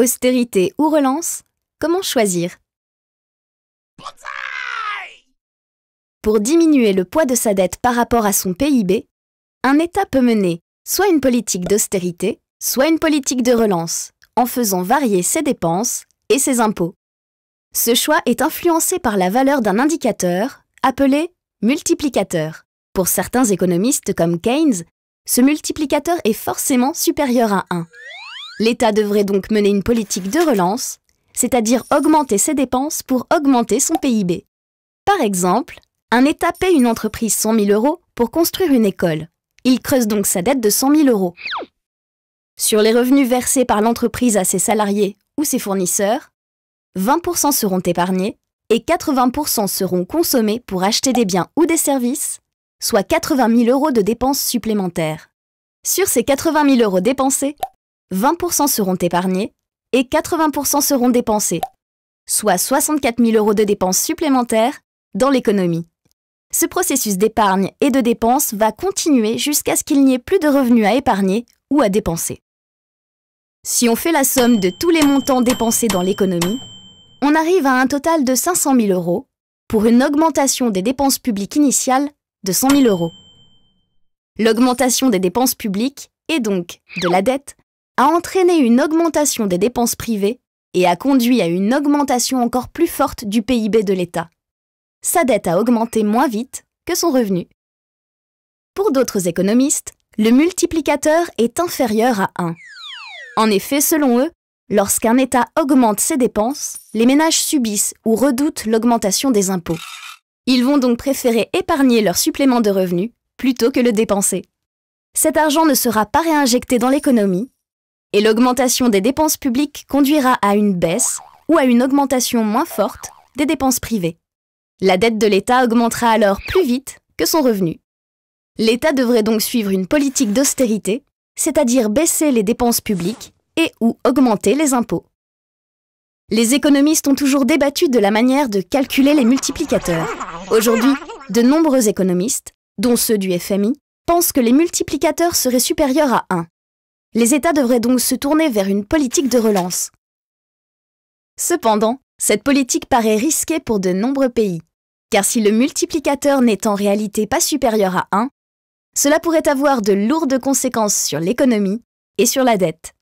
Austérité ou relance? Comment choisir? Pour diminuer le poids de sa dette par rapport à son PIB, un État peut mener soit une politique d'austérité, soit une politique de relance, en faisant varier ses dépenses et ses impôts. Ce choix est influencé par la valeur d'un indicateur appelé multiplicateur. Pour certains économistes comme Keynes, ce multiplicateur est forcément supérieur à 1. L'État devrait donc mener une politique de relance, c'est-à-dire augmenter ses dépenses pour augmenter son PIB. Par exemple, un État paie une entreprise 100 000 € pour construire une école. Il creuse donc sa dette de 100 000 €. Sur les revenus versés par l'entreprise à ses salariés ou ses fournisseurs, 20% seront épargnés et 80% seront consommés pour acheter des biens ou des services, soit 80 000 € de dépenses supplémentaires. Sur ces 80 000 € dépensés, 20% seront épargnés et 80% seront dépensés, soit 64 000 € de dépenses supplémentaires dans l'économie. Ce processus d'épargne et de dépenses va continuer jusqu'à ce qu'il n'y ait plus de revenus à épargner ou à dépenser. Si on fait la somme de tous les montants dépensés dans l'économie, on arrive à un total de 500 000 € pour une augmentation des dépenses publiques initiales de 100 000 €. L'augmentation des dépenses publiques, et donc de la dette, a entraîné une augmentation des dépenses privées et a conduit à une augmentation encore plus forte du PIB de l'État. Sa dette a augmenté moins vite que son revenu. Pour d'autres économistes, le multiplicateur est inférieur à 1. En effet, selon eux, lorsqu'un État augmente ses dépenses, les ménages subissent ou redoutent l'augmentation des impôts. Ils vont donc préférer épargner leur supplément de revenus plutôt que le dépenser. Cet argent ne sera pas réinjecté dans l'économie et l'augmentation des dépenses publiques conduira à une baisse ou à une augmentation moins forte des dépenses privées. La dette de l'État augmentera alors plus vite que son revenu. L'État devrait donc suivre une politique d'austérité, c'est-à-dire baisser les dépenses publiques et ou augmenter les impôts. Les économistes ont toujours débattu de la manière de calculer les multiplicateurs. Aujourd'hui, de nombreux économistes, dont ceux du FMI, pensent que les multiplicateurs seraient supérieurs à 1. Les États devraient donc se tourner vers une politique de relance. Cependant, cette politique paraît risquée pour de nombreux pays, car si le multiplicateur n'est en réalité pas supérieur à 1, cela pourrait avoir de lourdes conséquences sur l'économie et sur la dette.